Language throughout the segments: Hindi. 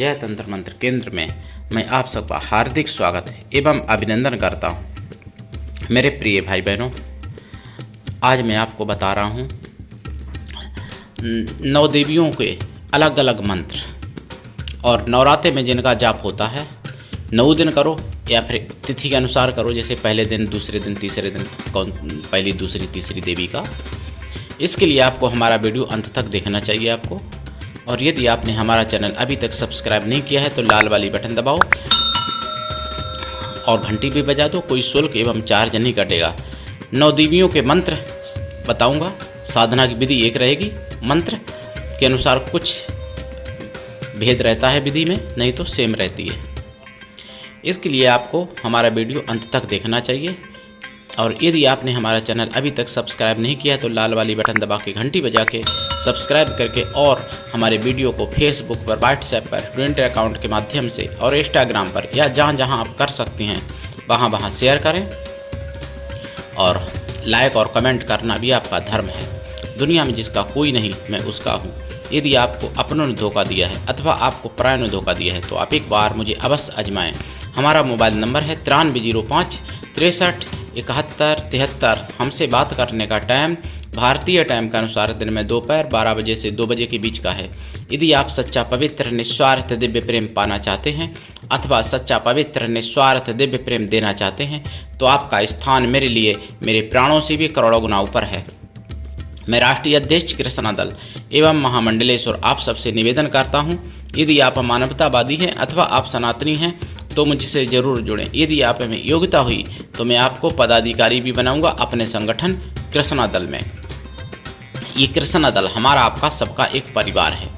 जय तंत्र मंत्र केंद्र में मैं आप सबका हार्दिक स्वागत एवं अभिनंदन करता हूँ। मेरे प्रिय भाई बहनों, आज मैं आपको बता रहा हूँ नौ देवियों के अलग अलग मंत्र और नवरात्रि में जिनका जाप होता है 9 दिन करो या फिर तिथि के अनुसार करो, जैसे पहले दिन, दूसरे दिन, तीसरे दिन कौन पहली, दूसरी, तीसरी देवी का। इसके लिए आपको हमारा वीडियो अंत तक देखना चाहिए आपको। और यदि आपने हमारा चैनल अभी तक सब्सक्राइब नहीं किया है तो लाल वाली बटन दबाओ और घंटी भी बजा दो। कोई शुल्क एवं चार्ज नहीं कटेगा। 9 देवियों के मंत्र बताऊंगा। साधना की विधि एक रहेगी, मंत्र के अनुसार कुछ भेद रहता है विधि में, नहीं तो सेम रहती है। इसके लिए आपको हमारा वीडियो अंत तक देखना चाहिए। और यदि आपने हमारा चैनल अभी तक सब्सक्राइब नहीं किया है तो लाल वाली बटन दबा के घंटी बजा के सब्सक्राइब करके और हमारे वीडियो को फेसबुक पर, व्हाट्सएप पर, ट्विटर अकाउंट के माध्यम से और इंस्टाग्राम पर या जहाँ जहाँ आप कर सकते हैं वहाँ शेयर करें। और लाइक और कमेंट करना भी आपका धर्म है। दुनिया में जिसका कोई नहीं मैं उसका हूँ। यदि आपको अपनों ने धोखा दिया है अथवा आपको परायों ने धोखा दिया है तो आप एक बार मुझे अवश्य आजमाएं। हमारा मोबाइल नंबर है 9305 63 71 73। हमसे बात करने का टाइम भारतीय टाइम के अनुसार दिन में दोपहर 12 बजे से 2 बजे के बीच का है। यदि आप सच्चा पवित्र निस्वार्थ दिव्य प्रेम पाना चाहते हैं अथवा सच्चा पवित्र निस्वार्थ दिव्य प्रेम देना चाहते हैं तो आपका स्थान मेरे लिए मेरे प्राणों से भी करोड़ों गुना ऊपर है। मैं राष्ट्रीय अध्यक्ष कृष्णा दल एवं महामंडलेश्वर आप सबसे निवेदन करता हूं, यदि आप मानवतावादी हैं अथवा आप सनातनी हैं तो मुझसे ज़रूर जुड़ें। यदि आप में योग्यता हुई तो मैं आपको पदाधिकारी भी बनाऊंगा अपने संगठन कृष्णा दल में। ये कृष्णा दल हमारा आपका सबका एक परिवार है।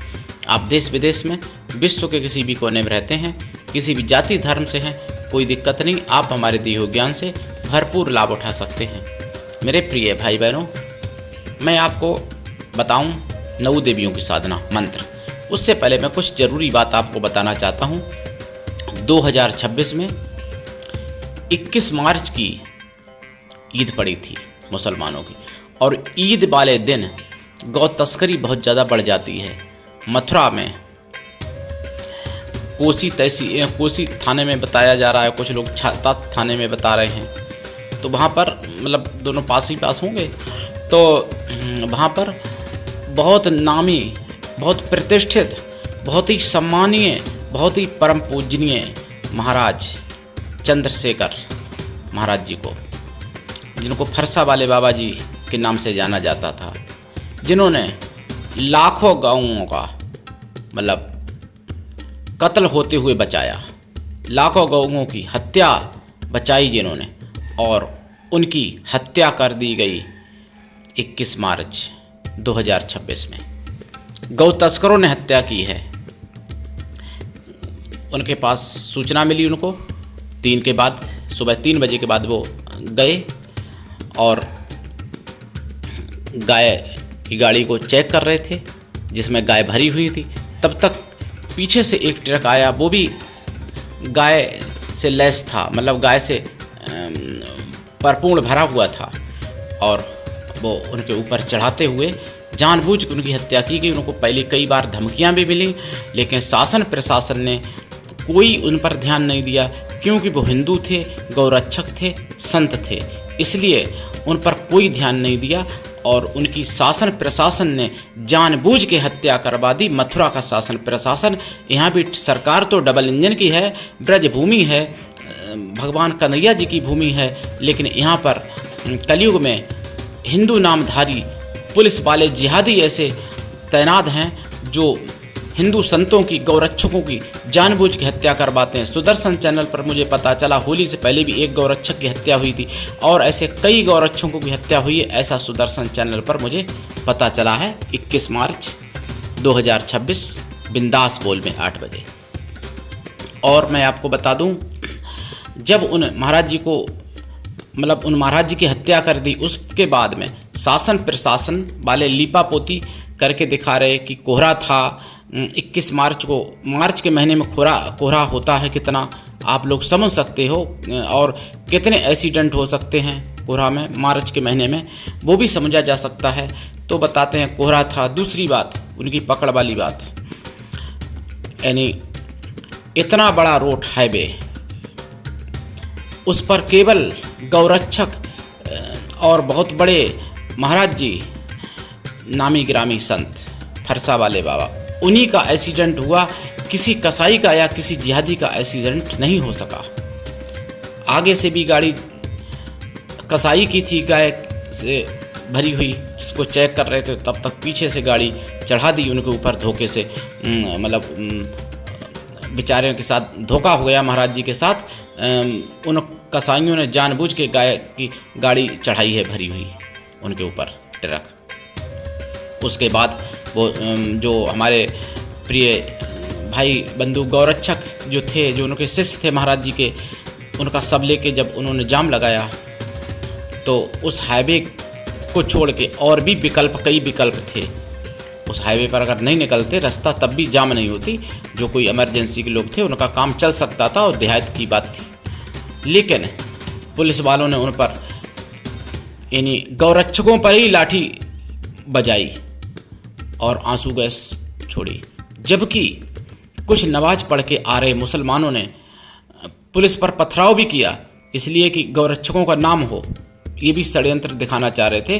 आप देश विदेश में, विश्व के किसी भी कोने में रहते हैं, किसी भी जाति धर्म से हैं, कोई दिक्कत नहीं, आप हमारे दिए हुए ज्ञान से भरपूर लाभ उठा सकते हैं। मेरे प्रिय भाई बहनों, मैं आपको बताऊं 9 देवियों की साधना मंत्र। उससे पहले मैं कुछ ज़रूरी बात आपको बताना चाहता हूं। 2026 में 21 मार्च की ईद पड़ी थी मुसलमानों की, और ईद वाले दिन गौ तस्करी बहुत ज़्यादा बढ़ जाती है। मथुरा में कोसी थाने में बताया जा रहा है, कुछ लोग छाता थाने में बता रहे हैं। तो वहाँ पर मतलब दोनों पास ही पास होंगे, तो वहाँ पर बहुत नामी, बहुत प्रतिष्ठित, बहुत ही सम्मानीय, बहुत ही परम पूजनीय महाराज चंद्रशेखर महाराज जी को, जिनको फरसा वाले बाबा जी के नाम से जाना जाता था, जिन्होंने लाखों गौओं का मतलब कत्ल होते हुए बचाया, लाखों गौओं की हत्या बचाई जिन्होंने, और उनकी हत्या कर दी गई 21 मार्च 2026 में। गौ तस्करों ने हत्या की है। उनके पास सूचना मिली उनको सुबह 3 बजे के बाद वो गए और गाय की गाड़ी को चेक कर रहे थे जिसमें गाय भरी हुई थी। तब तक पीछे से एक ट्रक आया, वो भी गाय से लैस था, मतलब गाय से परिपूर्ण भरा हुआ था, और वो उनके ऊपर चढ़ाते हुए जानबूझ के उनकी हत्या की गई। उनको पहले कई बार धमकियां भी मिली, लेकिन शासन प्रशासन ने कोई उन पर ध्यान नहीं दिया, क्योंकि वो हिंदू थे, गौरक्षक थे, संत थे, इसलिए उन पर कोई ध्यान नहीं दिया और उनकी शासन प्रशासन ने जानबूझ के हत्या करवा दी। मथुरा का शासन प्रशासन, यहाँ भी सरकार तो डबल इंजन की है, ब्रजभूमि है, भगवान कन्हैया जी की भूमि है, लेकिन यहाँ पर कलयुग में हिंदू नामधारी पुलिस वाले जिहादी ऐसे तैनात हैं जो हिंदू संतों की, गौरक्षकों की जानबूझ के हत्या करवाते हैं। सुदर्शन चैनल पर मुझे पता चला होली से पहले भी एक गौरक्षक की हत्या हुई थी और ऐसे कई गौरक्षकों की हत्या हुई है, ऐसा सुदर्शन चैनल पर मुझे पता चला है। 21 मार्च 2026 बिंदास बोल में 8 बजे। और मैं आपको बता दूं, जब उन महाराज जी को मतलब उन महाराज जी की हत्या कर दी, उसके बाद में शासन प्रशासन वाले लीपापोती करके दिखा रहे कि कोहरा था 21 मार्च को। मार्च के महीने में कोहरा होता है कितना, आप लोग समझ सकते हो, और कितने एक्सीडेंट हो सकते हैं कोहरा में मार्च के महीने में, वो भी समझा जा सकता है। तो बताते हैं कोहरा था। दूसरी बात, उनकी पकड़ वाली बात, यानी इतना बड़ा रोड हाईवे, उस पर केवल गौरक्षक और बहुत बड़े महाराज जी, नामी गिरामी संत फरसा वाले बाबा, उन्हीं का एक्सीडेंट हुआ। किसी कसाई का या किसी जिहादी का एक्सीडेंट नहीं हो सका। आगे से भी गाड़ी कसाई की थी, गाय से भरी हुई, जिसको चेक कर रहे थे, तब तक पीछे से गाड़ी चढ़ा दी उनके ऊपर धोखे से। मतलब बेचारियों के साथ धोखा हो गया महाराज जी के साथ। उन कसाईयों ने जानबूझ के गाय की गाड़ी चढ़ाई है भरी हुई उनके ऊपर ट्रक। उसके बाद वो जो हमारे प्रिय भाई बंधु गौरक्षक जो थे, जो उनके शिष्य थे महाराज जी के, उनका सब लेके जब उन्होंने जाम लगाया तो उस हाईवे को छोड़ के और भी कई विकल्प थे। उस हाईवे पर अगर नहीं निकलते रास्ता, तब भी जाम नहीं होती। जो कोई इमरजेंसी के लोग थे उनका काम चल सकता था और देहात की बात थी। लेकिन पुलिस वालों ने उन पर, यानी गौरक्षकों पर ही लाठी बजाई और आंसू गैस छोड़ी। जबकि कुछ नमाज पढ़ के आ रहे मुसलमानों ने पुलिस पर पथराव भी किया, इसलिए कि गौरक्षकों का नाम हो, ये भी षड्यंत्र दिखाना चाह रहे थे।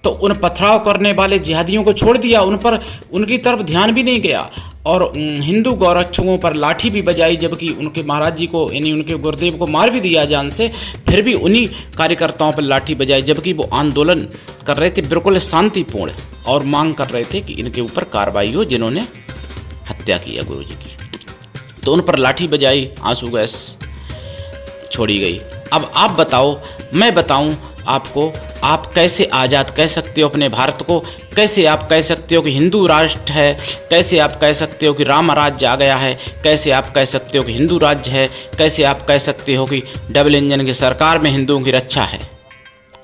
तो उन पथराव करने वाले जिहादियों को छोड़ दिया, उन पर उनकी तरफ ध्यान भी नहीं गया और हिंदू गौरक्षकों पर लाठी भी बजाई। जबकि उनके महाराज जी को, यानी उनके गुरुदेव को मार भी दिया जान से, फिर भी उन्हीं कार्यकर्ताओं पर लाठी बजाई। जबकि वो आंदोलन कर रहे थे बिल्कुल शांतिपूर्ण और मांग कर रहे थे कि इनके ऊपर कार्रवाई हो जिन्होंने हत्या की है गुरु जी की। तो उन पर लाठी बजाई, आंसू गैस छोड़ी गई। अब आप बताओ, मैं बताऊं आपको, आप कैसे आज़ाद कह सकते हो अपने भारत को? कैसे आप कह सकते हो कि हिंदू राष्ट्र है? कैसे आप कह सकते हो कि राम राज्य आ गया है? कैसे आप कह सकते हो कि हिंदू राज्य है? कैसे आप कह सकते हो कि डबल इंजन की सरकार में हिंदुओं की रक्षा है?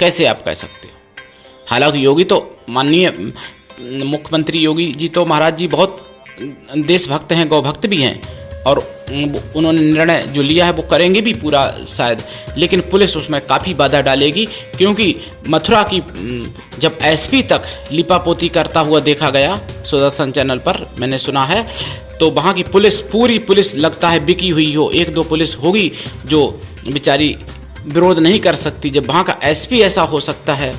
कैसे आप कह सकते हो? हालांकि योगी तो, माननीय मुख्यमंत्री योगी जी तो महाराज जी बहुत देशभक्त हैं, गौभक्त भी हैं, और उन्होंने निर्णय जो लिया है वो करेंगे भी पूरा शायद। लेकिन पुलिस उसमें काफ़ी बाधा डालेगी, क्योंकि मथुरा की जब एसपी तक लिपापोती करता हुआ देखा गया सुदर्शन चैनल पर, मैंने सुना है, तो वहाँ की पुलिस, पूरी पुलिस लगता है बिकी हुई हो। एक दो पुलिस होगी जो बेचारी विरोध नहीं कर सकती। जब वहाँ का एसपी ऐसा हो सकता है,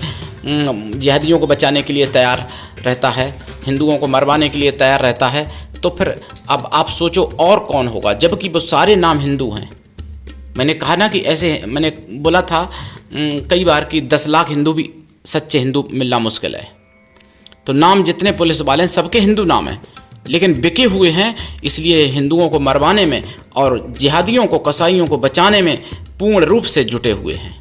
जिहादियों को बचाने के लिए तैयार रहता है, हिंदुओं को मरवाने के लिए तैयार रहता है, तो फिर अब आप सोचो और कौन होगा? जबकि वो सारे नाम हिंदू हैं। मैंने कहा ना कि ऐसे, मैंने बोला था कई बार कि 10 लाख हिंदू भी सच्चे हिंदू मिलना मुश्किल है। तो नाम जितने पुलिस वाले हैं सबके हिंदू नाम हैं, लेकिन बिके हुए हैं इसलिए हिंदुओं को मरवाने में और जिहादियों को, कसाईयों को बचाने में पूर्ण रूप से जुटे हुए हैं।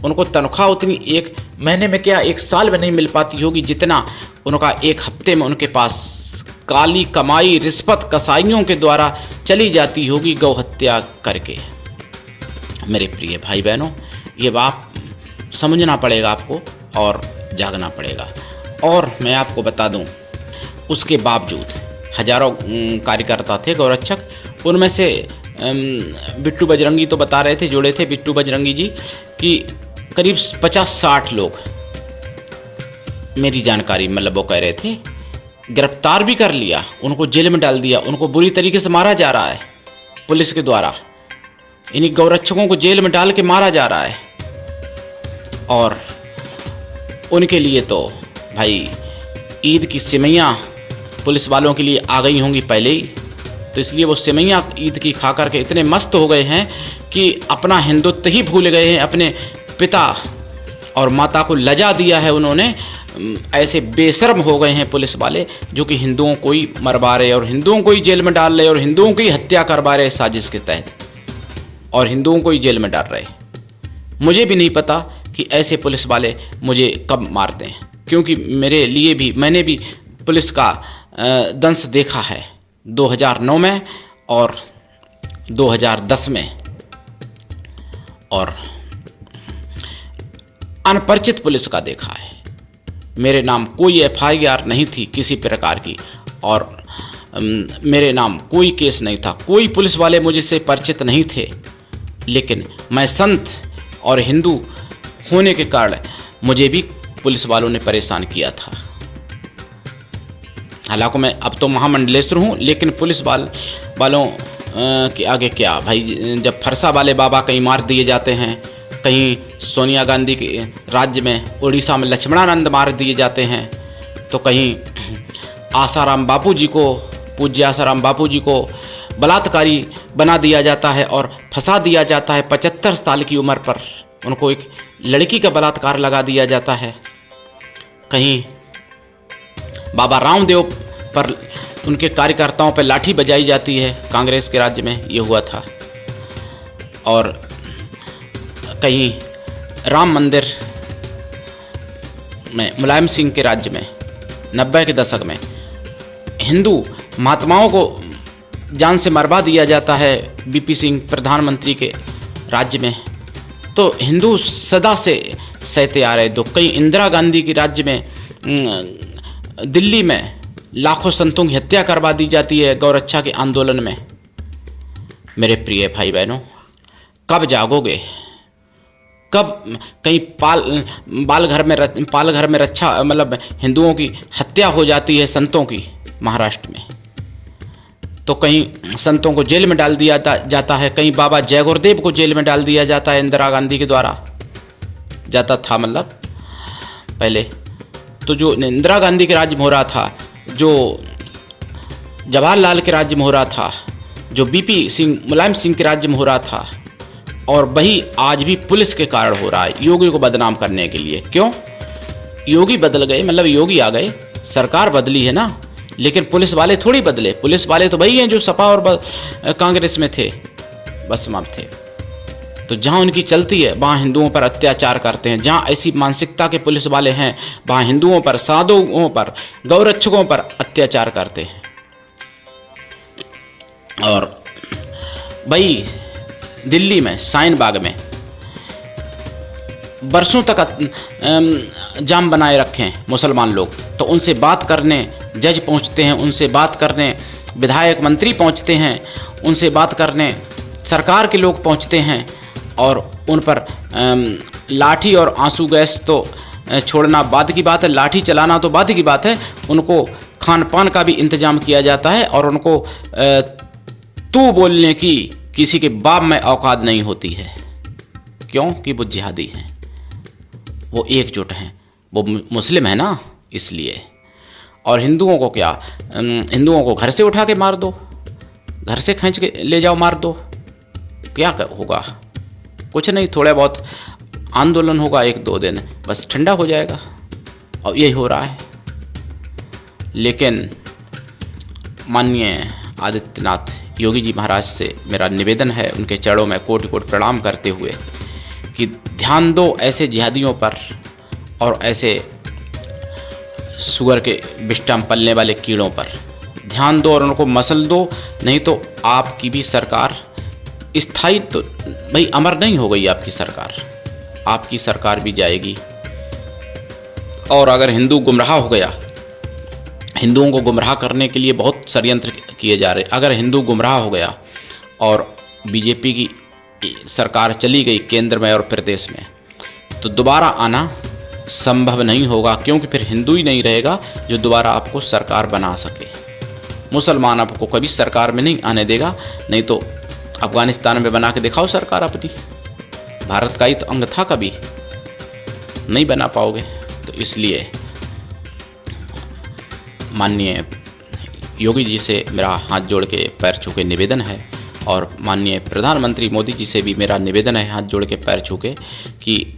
उनको तनख्वाह उतनी एक महीने में क्या, एक साल में नहीं मिल पाती होगी जितना उनका एक हफ्ते में उनके पास काली कमाई, रिश्वत कसाईयों के द्वारा चली जाती होगी गौ हत्या करके। मेरे प्रिय भाई बहनों, ये बात समझना पड़ेगा आपको और जागना पड़ेगा। और मैं आपको बता दूं, उसके बावजूद हजारों कार्यकर्ता थे गौरक्षक, उनमें से बिट्टू बजरंगी तो बता रहे थे, जुड़े थे बिट्टू बजरंगी जी, कि करीब 50-60 लोग, मेरी जानकारी मतलब वो कह रहे थे, गिरफ्तार भी कर लिया, उनको जेल में डाल दिया, उनको बुरी तरीके से मारा जा रहा है पुलिस के द्वारा। इन्हीं गौरक्षकों को जेल में डाल के मारा जा रहा है। और उनके लिए तो भाई ईद की सेवइयाँ पुलिस वालों के लिए आ गई होंगी पहले ही, तो इसलिए वो सेवइयाँ ईद की खा कर के इतने मस्त हो गए हैं कि अपना हिंदुत्व ही भूल गए हैं। अपने पिता और माता को लजा दिया है उन्होंने। ऐसे बेशर्म हो गए हैं पुलिस वाले, जो कि हिंदुओं को ही मरवा रहे और हिंदुओं को ही जेल में डाल रहे और हिंदुओं की हत्या करवा रहे साजिश के तहत, और हिंदुओं को ही जेल में डाल रहे। मुझे भी नहीं पता कि ऐसे पुलिस वाले मुझे कब मारते हैं, क्योंकि मेरे लिए भी, मैंने भी पुलिस का दंश देखा है 2009 में और 2010 में। और अनपरिचित पुलिस का देखा है। मेरे नाम कोई FIR नहीं थी किसी प्रकार की, और मेरे नाम कोई केस नहीं था, कोई पुलिस वाले मुझसे परिचित नहीं थे। लेकिन मैं संत और हिंदू होने के कारण मुझे भी पुलिस वालों ने परेशान किया था। हालांकि मैं अब तो महामंडलेश्वर हूँ, लेकिन पुलिस वालों कि आगे क्या भाई, जब फरसा वाले बाबा कहीं मार दिए जाते हैं, कहीं सोनिया गांधी के राज्य में उड़ीसा में लक्ष्मणानंद मार दिए जाते हैं, तो कहीं आसाराम बापू जी को, पूज्य आसाराम बापू जी को बलात्कारी बना दिया जाता है और फंसा दिया जाता है 75 साल की उम्र पर, उनको एक लड़की का बलात्कार लगा दिया जाता है। कहीं बाबा रामदेव पर, उनके कार्यकर्ताओं पर लाठी बजाई जाती है, कांग्रेस के राज्य में ये हुआ था। और कहीं राम मंदिर में मुलायम सिंह के राज्य में 90 के दशक में हिंदू महात्माओं को जान से मरवा दिया जाता है, बीपी सिंह प्रधानमंत्री के राज्य में। तो हिंदू सदा से सहते आ रहे। तो कई इंदिरा गांधी के राज्य में दिल्ली में लाखों संतों की हत्या करवा दी जाती है गौरक्षा के आंदोलन में। मेरे प्रिय भाई बहनों, कब जागोगे? कब कहीं पाल घर में रक्षा, मतलब हिंदुओं की हत्या हो जाती है संतों की महाराष्ट्र में, तो कहीं संतों को जेल में डाल दिया जाता है, कहीं बाबा जय गुरुदेव को जेल में डाल दिया जाता है इंदिरा गांधी के द्वारा, जाता था मतलब पहले। तो जो इंदिरा गांधी के राज्य में हो रहा था, जो जवाहरलाल के राज्य में हो रहा था, जो बीपी सिंह मुलायम सिंह के राज्य में हो रहा था, और वही आज भी पुलिस के कारण हो रहा है, योगी को बदनाम करने के लिए। क्यों? योगी बदल गए, मतलब योगी आ गए, सरकार बदली है ना, लेकिन पुलिस वाले थोड़ी बदले। पुलिस वाले तो वही हैं जो सपा और कांग्रेस में थे, बसपा थे। तो जहाँ उनकी चलती है वहाँ हिंदुओं पर अत्याचार करते हैं। जहाँ ऐसी मानसिकता के पुलिस वाले हैं वहाँ हिंदुओं पर, साधुओं पर, गौरक्षकों पर अत्याचार करते हैं। और भाई दिल्ली में शाहीन बाग में बरसों तक जाम बनाए रखे हैं मुसलमान लोग, तो उनसे बात करने जज पहुंचते हैं, उनसे बात करने विधायक मंत्री पहुंचते हैं, उनसे बात करने सरकार के लोग पहुंचते हैं, और उन पर लाठी और आंसू गैस तो छोड़ना बाद की बात है, लाठी चलाना तो बाद की बात है, उनको खान पान का भी इंतजाम किया जाता है, और उनको तू बोलने की किसी के बाप में औकात नहीं होती है। क्यों? कि वो जिहादी हैं, वो एकजुट हैं, वो मुस्लिम है ना, इसलिए। और हिंदुओं को क्या, हिंदुओं को घर से उठा के मार दो, घर से खींच के ले जाओ मार दो, क्या होगा? कुछ नहीं, थोड़ा बहुत आंदोलन होगा 1-2 दिन, बस ठंडा हो जाएगा। और यही हो रहा है। लेकिन माननीय आदित्यनाथ योगी जी महाराज से मेरा निवेदन है, उनके चरणों में कोटि कोटि प्रणाम करते हुए, कि ध्यान दो ऐसे जिहादियों पर और ऐसे सुअर के बिष्टा में पलने वाले कीड़ों पर ध्यान दो और उनको मसल दो, नहीं तो आपकी भी सरकार स्थायी तो भाई अमर नहीं हो गई। आपकी सरकार भी जाएगी। और अगर हिंदू गुमराह हो गया, हिंदुओं को गुमराह करने के लिए बहुत षड्यंत्र किए जा रहे, अगर हिंदू गुमराह हो गया और बीजेपी की सरकार चली गई केंद्र में और प्रदेश में, तो दोबारा आना संभव नहीं होगा, क्योंकि फिर हिंदू ही नहीं रहेगा जो दोबारा आपको सरकार बना सके। मुसलमान आपको कभी सरकार में नहीं आने देगा, नहीं तो अफगानिस्तान में बना के दिखाओ सरकार अपनी, भारत का ही तो अंग था, कभी नहीं बना पाओगे। तो इसलिए माननीय योगी जी से मेरा हाथ जोड़ के पैर छू के निवेदन है, और माननीय प्रधानमंत्री मोदी जी से भी मेरा निवेदन है हाथ जोड़ के पैर छू के, कि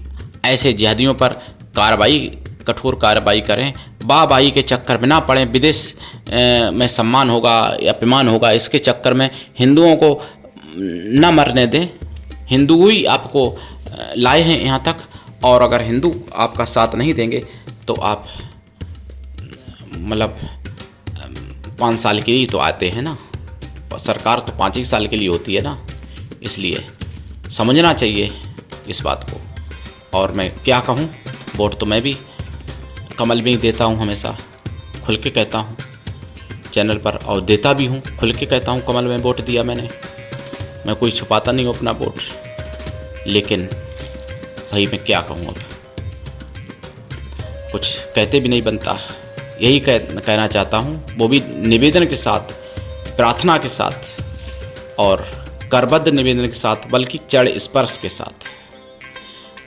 ऐसे जिहादियों पर कार्रवाई, कठोर कार्रवाई करें, बाबाई के चक्कर में ना पड़ें, विदेश में सम्मान होगा या अपमान होगा, इसके चक्कर में हिंदुओं को न मरने दें। हिंदू ही आपको लाए हैं यहाँ तक, और अगर हिंदू आपका साथ नहीं देंगे तो आप मतलब 5 साल के लिए तो आते हैं ना, सरकार तो 5 ही साल के लिए होती है ना, इसलिए समझना चाहिए इस बात को। और मैं क्या कहूँ, वोट तो मैं भी कमल में ही देता हूँ, हमेशा खुल के कहता हूँ चैनल पर, और देता भी हूँ, खुल के कहता हूँ कमल में वोट दिया मैंने, मैं कोई छुपाता नहीं हूँ अपना वोट। लेकिन भाई मैं क्या कहूँ, अब कुछ कहते भी नहीं बनता, यही कहना चाहता हूँ, वो भी निवेदन के साथ, प्रार्थना के साथ, और करबद्ध निवेदन के साथ, बल्कि चरण स्पर्श के साथ,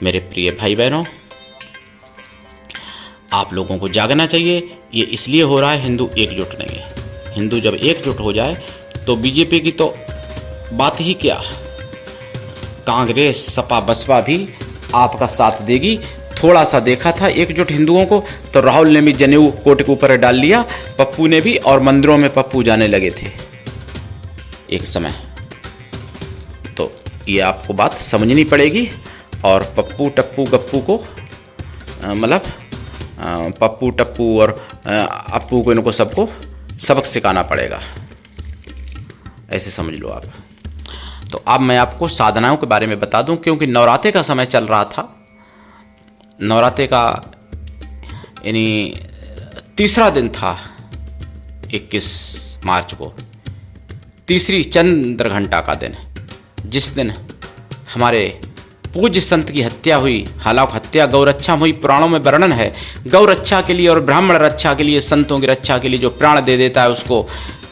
मेरे प्रिय भाई बहनों, आप लोगों को जागना चाहिए। ये इसलिए हो रहा है, हिंदू एकजुट नहीं है। हिंदू जब एकजुट हो जाए तो बीजेपी की तो बात ही क्या, कांग्रेस सपा बसपा भी आपका साथ देगी। थोड़ा सा देखा था एकजुट हिंदुओं को तो राहुल ने भी जनेऊ कोट के ऊपर डाल लिया, पप्पू ने भी, और मंदिरों में पप्पू जाने लगे थे एक समय। तो ये आपको बात समझनी पड़ेगी और पप्पू टप्पू गप्पू को मतलब पप्पू टप्पू और अप्पू को, इनको सबको सबक सिखाना पड़ेगा, ऐसे समझ लो आप। तो अब मैं आपको साधनाओं के बारे में बता दूं, क्योंकि नवरात्रे का समय चल रहा था। नवरात्रे का यानी तीसरा दिन था 21 मार्च को, तीसरी चंद्र घंटा का दिन, जिस दिन हमारे पूज्य संत की हत्या हुई। हालांकि हत्या गौरक्षा में हुई, पुराणों में वर्णन है। गौरक्षा के लिए और ब्राह्मण रक्षा के लिए, संतों की रक्षा के लिए जो प्राण दे देता है उसको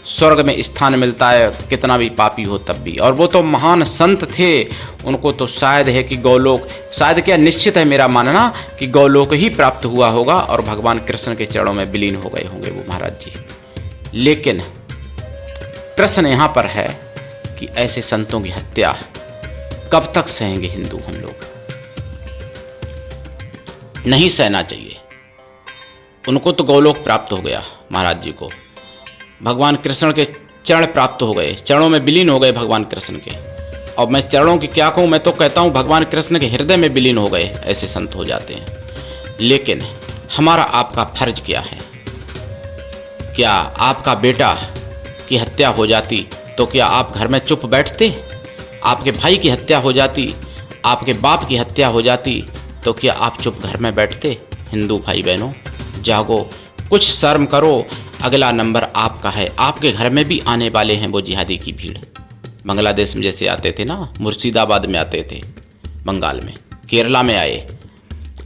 स्वर्ग में स्थान मिलता है, कितना भी पापी हो तब भी। और वो तो महान संत थे, उनको तो शायद है कि गौलोक, शायद क्या निश्चित है मेरा मानना कि गौलोक ही प्राप्त हुआ होगा और भगवान कृष्ण के चरणों में विलीन हो गए होंगे वो महाराज जी। लेकिन प्रश्न यहाँ पर है कि ऐसे संतों की हत्या कब तक सहेंगे हिंदू हम लोग? नहीं सहना चाहिए। उनको तो गौलोक प्राप्त हो गया, महाराज जी को भगवान कृष्ण के चरण प्राप्त हो गए, चरणों में विलीन हो गए भगवान कृष्ण के। और मैं चरणों की क्या कहूँ, मैं तो कहता हूँ भगवान कृष्ण के हृदय में विलीन हो गए, ऐसे संत हो जाते हैं। लेकिन हमारा आपका फर्ज क्या है? क्या आपका बेटा की हत्या हो जाती तो क्या आप घर में चुप बैठते? आपके भाई की हत्या हो जाती, आपके बाप की हत्या हो जाती तो क्या आप चुप घर में बैठते? हिंदू भाई बहनों, जागो, कुछ शर्म करो। अगला नंबर आपका है। आपके घर में भी आने वाले हैं वो जिहादी की भीड़। बांग्लादेश में जैसे आते थे ना, मुर्शिदाबाद में आते थे, बंगाल में, केरला में आए,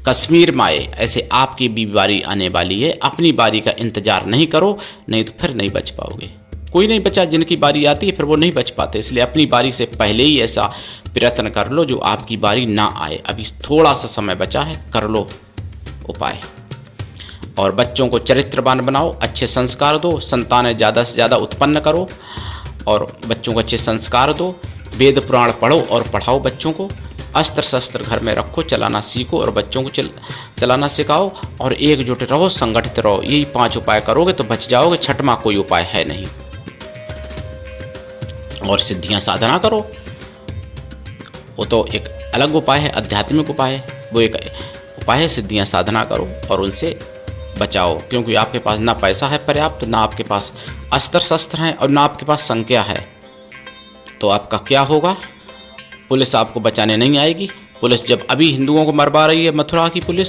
कश्मीर में आए, ऐसे आपकी भी बारी आने वाली है। अपनी बारी का इंतजार नहीं करो, नहीं तो फिर नहीं बच पाओगे। कोई नहीं बचा, जिनकी बारी आती है फिर वो नहीं बच पाते। इसलिए अपनी बारी से पहले ही ऐसा प्रयत्न कर लो जो आपकी बारी ना आए। अभी थोड़ा सा समय बचा है, कर लो उपाय। और बच्चों को चरित्रवान बनाओ, अच्छे संस्कार दो, संतानें ज़्यादा से ज़्यादा उत्पन्न करो और बच्चों को अच्छे संस्कार दो। वेद पुराण पढ़ो और पढ़ाओ बच्चों को। अस्त्र शस्त्र घर में रखो, चलाना सीखो और बच्चों को चलाना सिखाओ। और एकजुट रहो, संगठित रहो। यही 5 उपाय करोगे तो बच जाओगे। छठवां कोई उपाय है नहीं। और सिद्धियां साधना करो, वो तो एक अलग उपाय है, आध्यात्मिक उपाय है। वो एक उपाय है, सिद्धियां साधना करो और उनसे बचाओ। क्योंकि आपके पास ना पैसा है पर्याप्त, ना आपके पास अस्त्र शस्त्र हैं और ना आपके पास संख्या है। तो आपका क्या होगा? पुलिस आपको बचाने नहीं आएगी। पुलिस जब अभी हिंदुओं को मरवा रही है, मथुरा की पुलिस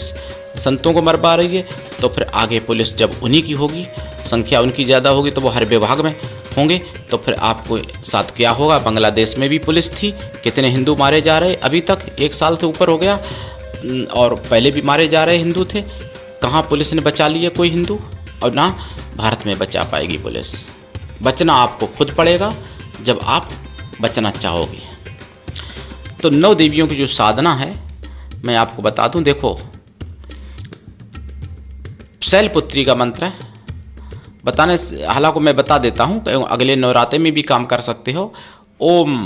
संतों को मरवा रही है, तो फिर आगे पुलिस जब उन्हीं की होगी, संख्या उनकी ज़्यादा होगी, तो वो हर विभाग में होंगे। तो फिर आपको साथ क्या होगा? बांग्लादेश में भी पुलिस थी, कितने हिंदू मारे जा रहे अभी तक, 1 साल से ऊपर हो गया, और पहले भी मारे जा रहे हिंदू थे। कहाँ पुलिस ने बचा लिए कोई हिंदू? और ना भारत में बचा पाएगी पुलिस। बचना आपको खुद पड़ेगा जब आप बचना चाहोगे। तो 9 देवियों की जो साधना है मैं आपको बता दूं। देखो, शैलपुत्री का मंत्र है, बताने हालांकि मैं बता देता हूं, अगले नवरात्रे में भी काम कर सकते हो। ओम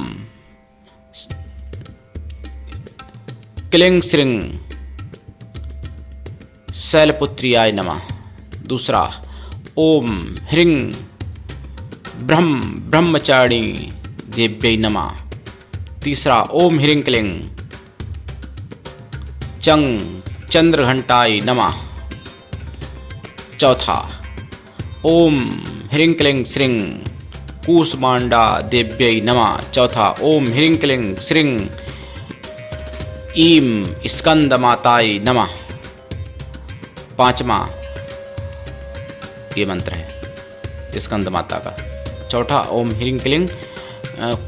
क्लिंग श्रिंग शैलपुत्रियाय नमः। दूसरा, ओम ह्रीं ब्रह्मचारिणी देव्यै नमः। तीसरा, ओम ह्रीं क्लीं चंद्रघंटाय नमः। चौथा, ओम ह्रीं क्लीं श्रीं कूष्मांडा देव्यै नमः। चौथा, ओम ह्रीं क्लीं श्रीं ईं स्कंद माताय नमः। 5वां ये मंत्र है स्कंद माता का। चौथा, ओम ह्रीं क्लीं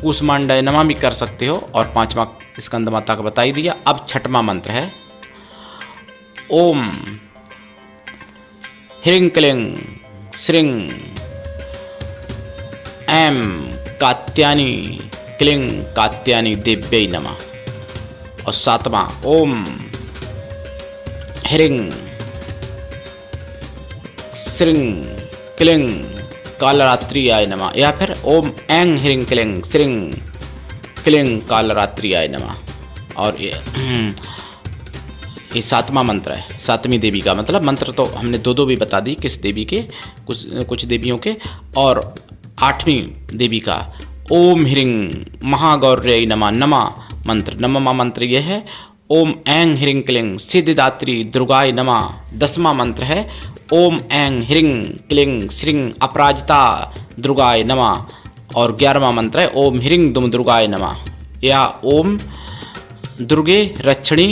कूष्मांडाय नमः भी कर सकते हो, और 5वां स्कंद माता का बता ही दिया। अब 6वां मंत्र है, ओम ह्रीं क्लीं श्रीं ऐं कात्यायनी क्लिंग कात्यायनी देव्यै नमः। और 7वां ओम ह्रीं श्रीं क्लिंग कालरात्रियाय नमः, या फिर ओम ऐं ह्रीं क्लिंग श्रीं क्लिंग कालरात्रियाय नमः। और ये 7वां मंत्र है, 7वीं देवी का। मतलब मंत्र तो हमने दो भी बता दी किस देवी के, कुछ देवियों के। और 8वीं देवी का ओम ह्रीं महागौर्यै नमः नमः मंत्र। नवमा मंत्र यह है ओम ऐं ह्रीं क्लिंग सिद्धिदात्री दुर्गाय नमः। 10वां मंत्र है ओम ऐं ह्रीं क्लिंग श्रीं अपराजिता दुर्गाय नमः। और 11वां मंत्र है ओम ह्रीं दुम दुर्गाय नमः, या ओम दुर्गे रक्षणी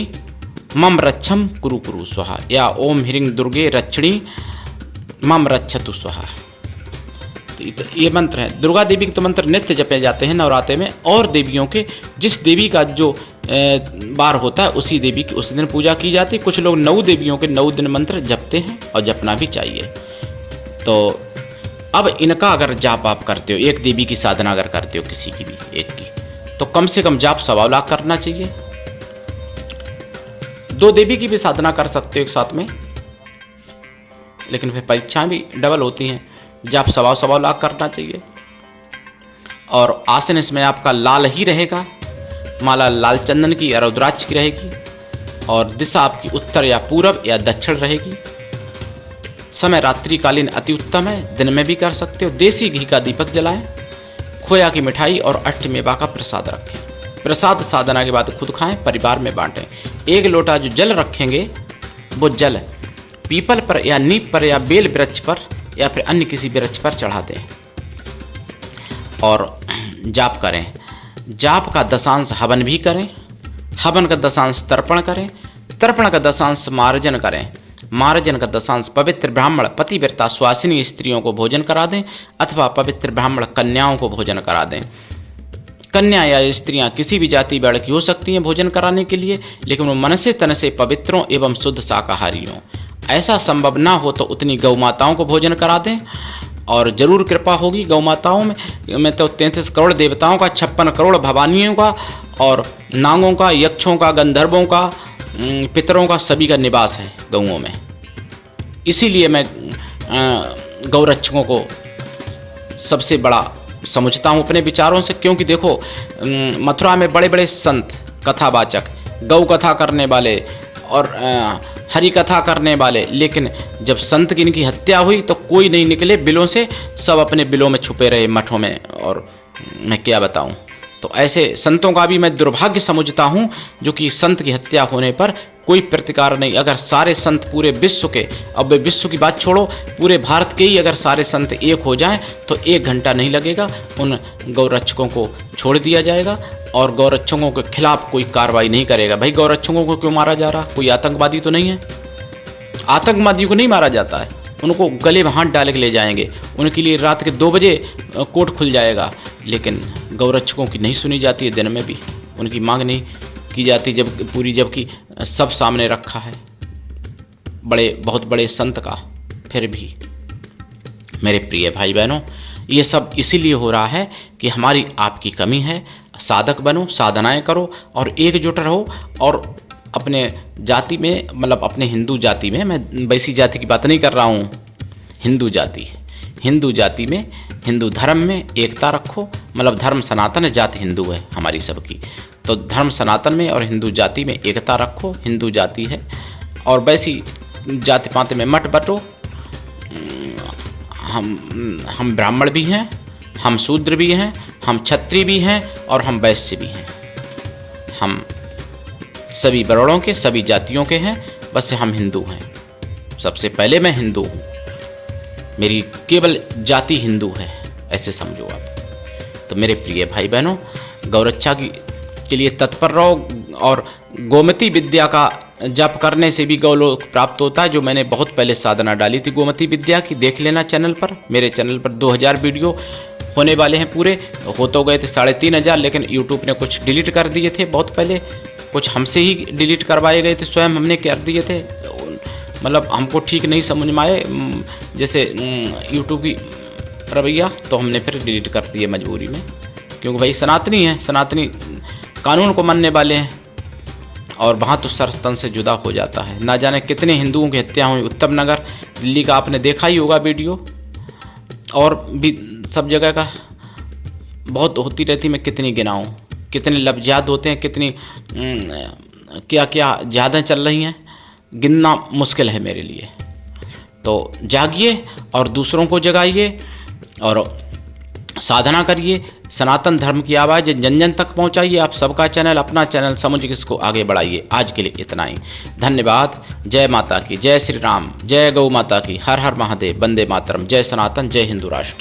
मम रक्षम कुरु कुरु स्वाहा, या ओम ह्रीं दुर्गे रक्षणी मम रक्षतु स्वाहा। तो ये मंत्र है। दुर्गा देवी के तो मंत्र नित्य जपे जाते हैं नवरात्रे में। और देवियों के जिस देवी का जो बार होता है उसी देवी की उसी दिन पूजा की जाती है। कुछ लोग 9 देवियों के 9 दिन मंत्र जपते हैं और जपना भी चाहिए। तो अब इनका अगर जाप आप करते हो, एक देवी की साधना अगर करते हो किसी की भी एक की, तो कम से कम जाप 1.25 लाख करना चाहिए। 2 देवी की भी साधना कर सकते हो एक साथ में, लेकिन फिर परीक्षाएं भी डबल होती हैं। जाप 1.25 लाख करना चाहिए। और आसन इसमें आपका लाल ही रहेगा, माला लाल चंदन की या रुद्राक्ष की रहेगी। और दिशा आपकी उत्तर या पूरब या दक्षिण रहेगी। समय रात्रिकालीन अति उत्तम है, दिन में भी कर सकते हो। देसी घी का दीपक जलाएं, खोया की मिठाई और अष्टमेवा का प्रसाद रखें। प्रसाद साधना के बाद खुद खाएं, परिवार में बांटें। 1 लोटा जो जल रखेंगे वो जल पीपल पर या नीम पर या बेल वृक्ष पर या फिर अन्य किसी वृक्ष पर चढ़ा दें और जाप करें। जाप का दशांश हवन भी करें, हवन का दशांश तर्पण करें, तर्पण का दशांश मार्जन करें, मार्जन का दशांश पवित्र ब्राह्मण पतिव्रता सुहासिनी स्त्रियों को भोजन करा दें अथवा पवित्र ब्राह्मण कन्याओं को भोजन करा दें। कन्या या स्त्रियां किसी भी जाति वर्ण की हो सकती हैं भोजन कराने के लिए, लेकिन वो मन से तन से पवित्रों एवं शुद्ध शाकाहारी हों। ऐसा संभव ना हो तो उतनी गौ माताओं को भोजन करा दें और जरूर कृपा होगी। गौ माताओं में तो 33 करोड़ देवताओं का, 56 करोड़ भवानियों का और नागों का, यक्षों का, गंधर्वों का, पितरों का, सभी का निवास है गौओं में। इसीलिए मैं गौरक्षकों को सबसे बड़ा समझता हूँ अपने विचारों से। क्योंकि देखो मथुरा में बड़े बड़े संत कथावाचक, गौ कथा करने वाले और हरि कथा करने वाले, लेकिन जब संत की इनकी हत्या हुई तो कोई नहीं निकले बिलों से, सब अपने बिलों में छुपे रहे मठों में। और मैं क्या बताऊं, तो ऐसे संतों का भी मैं दुर्भाग्य समझता हूं जो कि संत की हत्या होने पर कोई प्रतिकार नहीं। अगर सारे संत पूरे विश्व के, अब विश्व की बात छोड़ो, पूरे भारत के ही अगर सारे संत एक हो जाएं तो 1 घंटा नहीं लगेगा, उन गौरक्षकों को छोड़ दिया जाएगा और गौरक्षकों के खिलाफ कोई कार्रवाई नहीं करेगा। भाई गौरक्षकों को क्यों मारा जा रहा? कोई आतंकवादी तो नहीं है? आतंकवादियों को नहीं मारा जाता है, उनको गले में हाथ डाल के ले जाएंगे, उनके लिए रात के 2 बजे कोर्ट खुल जाएगा। लेकिन गौरक्षकों की नहीं सुनी जाती है, दिन में भी उनकी मांग नहीं की जाती, जबकि सब सामने रखा है बहुत बड़े संत का। फिर भी मेरे प्रिय भाई बहनों, ये सब इसीलिए हो रहा है कि हमारी आपकी कमी है। साधक बनो, साधनाएं करो और एकजुट रहो। और अपने जाति में, मतलब अपने हिंदू जाति में, मैं वैसी जाति की बात नहीं कर रहा हूँ, हिंदू जाति में, हिंदू धर्म में एकता रखो। मतलब धर्म सनातन है, जाति हिंदू है हमारी सबकी, तो धर्म सनातन में और हिंदू जाति में एकता रखो। हिंदू जाति है और वैसी जाति पाति में मत बटो। हम ब्राह्मण भी हैं, हम शूद्र भी हैं, हम क्षत्रिय भी हैं और हम वैश्य भी हैं। हम सभी वर्णों के, सभी जातियों के हैं, बस हम हिंदू हैं। सबसे पहले मैं हिंदू हूँ, मेरी केवल जाति हिंदू है, ऐसे समझो आप। तो मेरे प्रिय भाई बहनों, गौरक्षा के लिए तत्पर रहो। और गोमती विद्या का जप करने से भी गौलोक प्राप्त होता है, जो मैंने बहुत पहले साधना डाली थी गोमती विद्या की, देख लेना चैनल पर। मेरे चैनल पर 2000 वीडियो होने वाले हैं पूरे, हो तो गए थे 3500, लेकिन यूट्यूब ने कुछ डिलीट कर दिए थे बहुत पहले, कुछ हमसे ही डिलीट करवाए गए थे, स्वयं हमने कर दिए थे। मतलब हमको ठीक नहीं समझ में आए, जैसे यूट्यूब की रवैया, तो हमने फिर डिलीट कर दिए मजबूरी में, क्योंकि भाई सनातनी है, सनातनी कानून को मानने वाले हैं, और वहाँ तो सर तन से जुदा हो जाता है। ना जाने कितने हिंदुओं की हत्या हुई उत्तम नगर दिल्ली का, आपने देखा ही होगा वीडियो, और भी सब जगह का बहुत होती रहती। मैं कितनी गिनाऊँ, कितने लफ्ज़ात होते हैं, कितनी क्या क्या ज़्यादा चल रही हैं, गिनना मुश्किल है मेरे लिए। तो जागिए और दूसरों को जगाइए और साधना करिए, सनातन धर्म की आवाज़ जन जन तक पहुंचाइए। आप सबका चैनल, अपना चैनल समझ के इसको आगे बढ़ाइए। आज के लिए इतना ही, धन्यवाद। जय माता की, जय श्री राम, जय गौ माता की, हर हर महादेव, वंदे मातरम, जय सनातन, जय हिंदू राष्ट्र।